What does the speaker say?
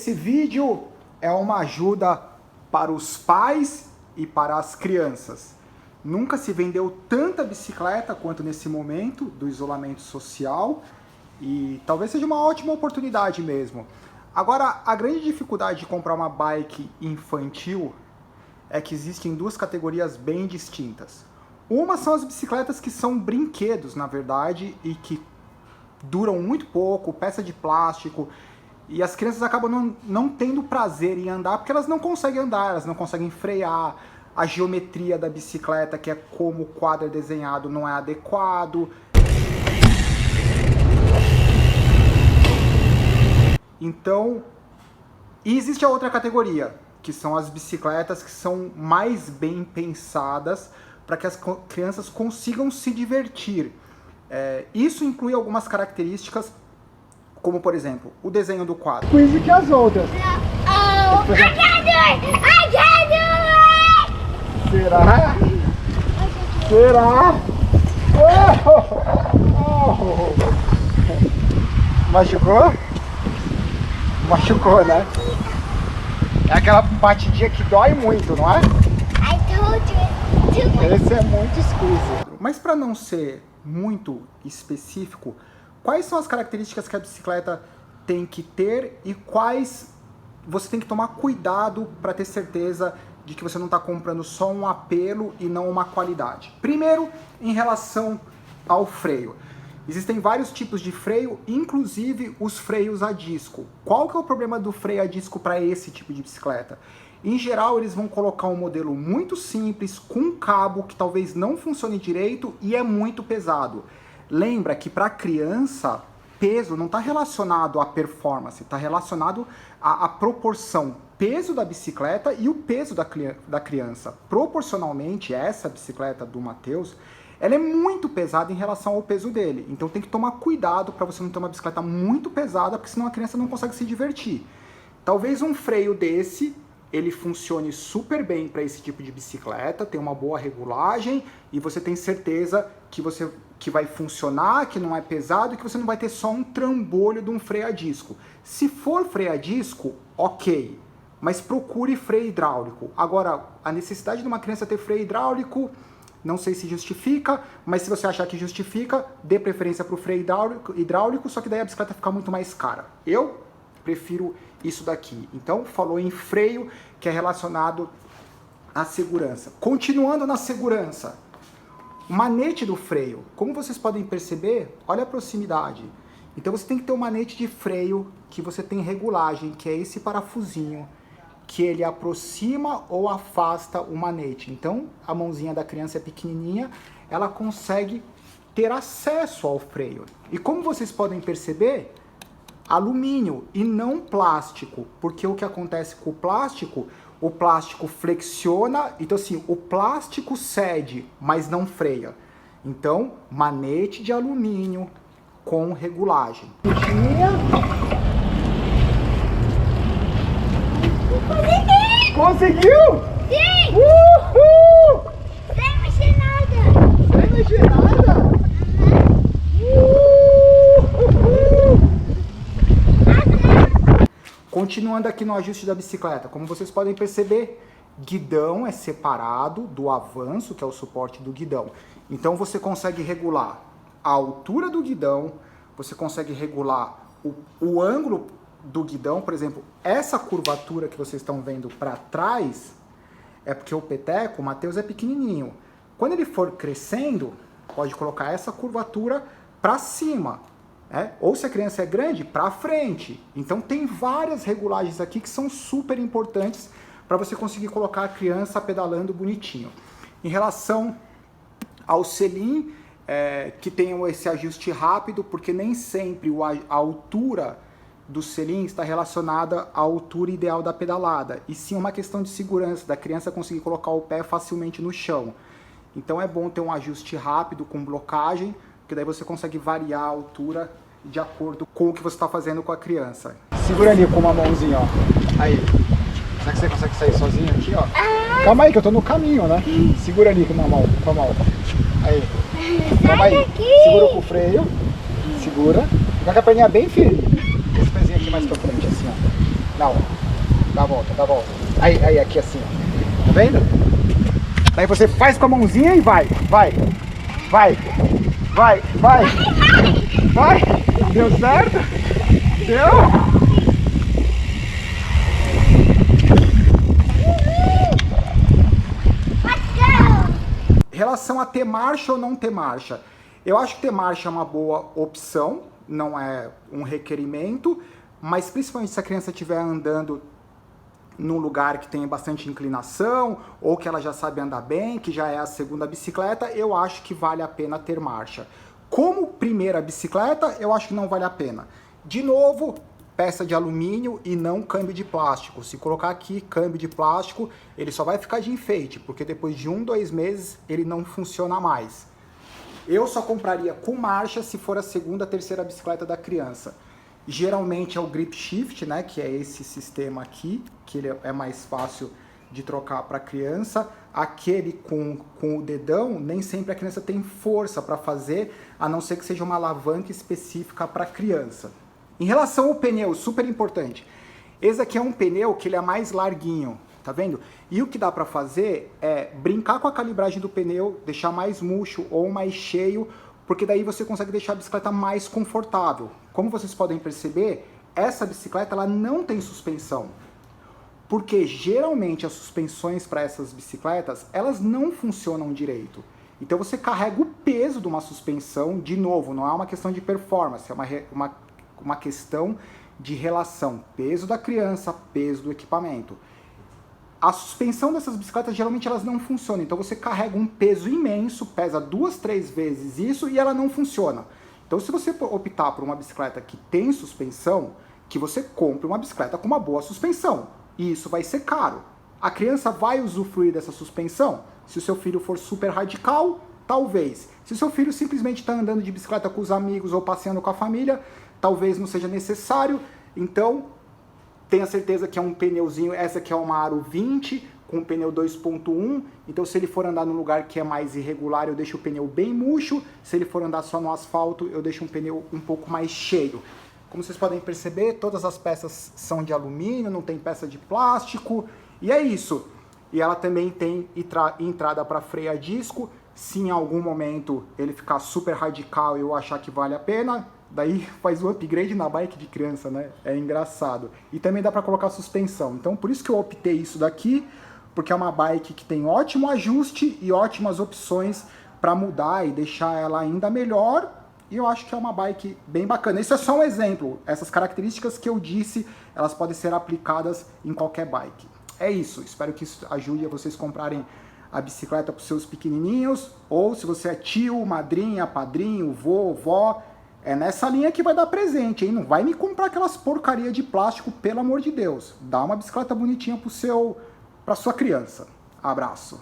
Esse vídeo é uma ajuda para os pais e para as crianças. Nunca se vendeu tanta bicicleta quanto nesse momento do isolamento social e talvez seja uma ótima oportunidade mesmo. Agora, a grande dificuldade de comprar uma bike infantil é que existem duas categorias bem distintas. Uma são as bicicletas que são brinquedos, na verdade, e que duram muito pouco, peça de plástico, e as crianças acabam não tendo prazer em andar porque elas não conseguem andar, elas não conseguem frear, a geometria da bicicleta, que é como o quadro é desenhado, não é adequado. Então, e existe a outra categoria, que são as bicicletas que são mais bem pensadas para que as crianças consigam se divertir. Isso inclui algumas características, como por exemplo, o desenho do quadro. Por isso que as outras. Oh, I can't do it! I can't do it! Será? Será? Oh! Machucou? Machucou, né? É aquela batidinha que dói muito, não é? I told you. Esse é muito exclusivo. Mas para não ser muito específico, quais são as características que a bicicleta tem que ter e quais você tem que tomar cuidado para ter certeza de que você não está comprando só um apelo e não uma qualidade? Primeiro, em relação ao freio. Existem vários tipos de freio, inclusive os freios a disco. Qual que é o problema do freio a disco para esse tipo de bicicleta? Em geral, eles vão colocar um modelo muito simples, com um cabo que talvez não funcione direito e é muito pesado. Lembra que para criança, peso não está relacionado à performance, está relacionado à proporção peso da bicicleta e o peso da criança. Proporcionalmente, essa bicicleta do Matheus, ela é muito pesada em relação ao peso dele. Então tem que tomar cuidado para você não ter uma bicicleta muito pesada, porque senão a criança não consegue se divertir. Talvez um freio desse, ele funcione super bem para esse tipo de bicicleta, tem uma boa regulagem e você tem certeza que vai funcionar, que não é pesado e que você não vai ter só um trambolho de um freio a disco. Se for freio a disco, ok, mas procure freio hidráulico. Agora, a necessidade de uma criança ter freio hidráulico, não sei se justifica, mas se você achar que justifica, dê preferência para o freio hidráulico, só que daí a bicicleta fica muito mais cara. Eu prefiro isso daqui. Então, falou em freio, que é relacionado à segurança. Continuando na segurança, o manete do freio. Como vocês podem perceber, olha a proximidade. Então você tem que ter um manete de freio que você tem regulagem, que é esse parafusinho, que ele aproxima ou afasta o manete. Então a mãozinha da criança é pequenininha, ela consegue ter acesso ao freio. E como vocês podem perceber, alumínio e não plástico, porque o que acontece com o plástico flexiona, então assim, o plástico cede, mas não freia. Então, manete de alumínio com regulagem. Conseguiu? Sim! Uhul! Sem mexer nada! Sem mexer nada? Continuando aqui no ajuste da bicicleta, como vocês podem perceber, guidão é separado do avanço, que é o suporte do guidão. Então você consegue regular a altura do guidão, você consegue regular o ângulo do guidão. Por exemplo, essa curvatura que vocês estão vendo para trás é porque o peteco, o Matheus, é pequenininho. Quando ele for crescendo, pode colocar essa curvatura para cima. Ou se a criança é grande, para frente. Então tem várias regulagens aqui que são super importantes para você conseguir colocar a criança pedalando bonitinho. Em relação ao selim, que tem esse ajuste rápido, porque nem sempre a altura do selim está relacionada à altura ideal da pedalada, e sim uma questão de segurança, da criança conseguir colocar o pé facilmente no chão. Então é bom ter um ajuste rápido com blocagem, porque daí você consegue variar a altura de acordo com o que você está fazendo com a criança. Segura ali com uma mãozinha, ó. Aí. Será que você consegue sair sozinho aqui, ó? Calma aí que eu tô no caminho, né? Segura ali com uma mão, com a mão. Aí. Calma aí. Segura com o freio. Segura. Fica com a perninha bem firme. Esse pezinho aqui mais pra frente, assim, ó. Não. Dá a volta, dá a volta. Aí, aqui assim, ó. Tá vendo? Daí você faz com a mãozinha e vai. Vai. Deu certo? Deu? Em relação a ter marcha ou não ter marcha, eu acho que ter marcha é uma boa opção, não é um requerimento, mas principalmente se a criança estiver andando num lugar que tem bastante inclinação, ou que ela já sabe andar bem, que já é a segunda bicicleta, eu acho que vale a pena ter marcha. Como primeira bicicleta, eu acho que não vale a pena. De novo, peça de alumínio e não câmbio de plástico. Se colocar aqui câmbio de plástico, ele só vai ficar de enfeite, porque depois de 1, 2 meses ele não funciona mais. Eu só compraria com marcha se for a segunda, terceira bicicleta da criança. Geralmente é o grip shift, né, que é esse sistema aqui, que ele é mais fácil de trocar para a criança. Aquele com o dedão, nem sempre a criança tem força para fazer, a não ser que seja uma alavanca específica para a criança. Em relação ao pneu, super importante. Esse aqui é um pneu que ele é mais larguinho, tá vendo? E o que dá para fazer é brincar com a calibragem do pneu, deixar mais murcho ou mais cheio, porque daí você consegue deixar a bicicleta mais confortável. Como vocês podem perceber, essa bicicleta ela não tem suspensão. Porque geralmente as suspensões para essas bicicletas, elas não funcionam direito. Então você carrega o peso de uma suspensão, de novo, não é uma questão de performance, é uma questão de relação. Peso da criança, peso do equipamento. A suspensão dessas bicicletas, geralmente elas não funcionam. Então você carrega um peso imenso, pesa 2, 3 vezes isso e ela não funciona. Então se você optar por uma bicicleta que tem suspensão, que você compre uma bicicleta com uma boa suspensão. E isso vai ser caro. A criança vai usufruir dessa suspensão? Se o seu filho for super radical, talvez. Se o seu filho simplesmente está andando de bicicleta com os amigos ou passeando com a família, talvez não seja necessário. Então, tenha certeza que é um pneuzinho, essa aqui é uma Aro 20, com pneu 2.1, então se ele for andar num lugar que é mais irregular, eu deixo o pneu bem murcho, se ele for andar só no asfalto, eu deixo um pneu um pouco mais cheio. Como vocês podem perceber, todas as peças são de alumínio, não tem peça de plástico, e é isso. E ela também tem entrada para freio a disco, se em algum momento ele ficar super radical e eu achar que vale a pena, daí faz o upgrade na bike de criança, né? É engraçado. E também dá para colocar suspensão. Então por isso que eu optei isso daqui, porque é uma bike que tem ótimo ajuste e ótimas opções para mudar e deixar ela ainda melhor. E eu acho que é uma bike bem bacana. Isso é só um exemplo. Essas características que eu disse, elas podem ser aplicadas em qualquer bike. É isso. Espero que isso ajude a vocês comprarem a bicicleta para os seus pequenininhos. Ou se você é tio, madrinha, padrinho, vô, vó, é nessa linha que vai dar presente, hein? Não vai me comprar aquelas porcaria de plástico, pelo amor de Deus. Dá uma bicicleta bonitinha para sua criança. Abraço.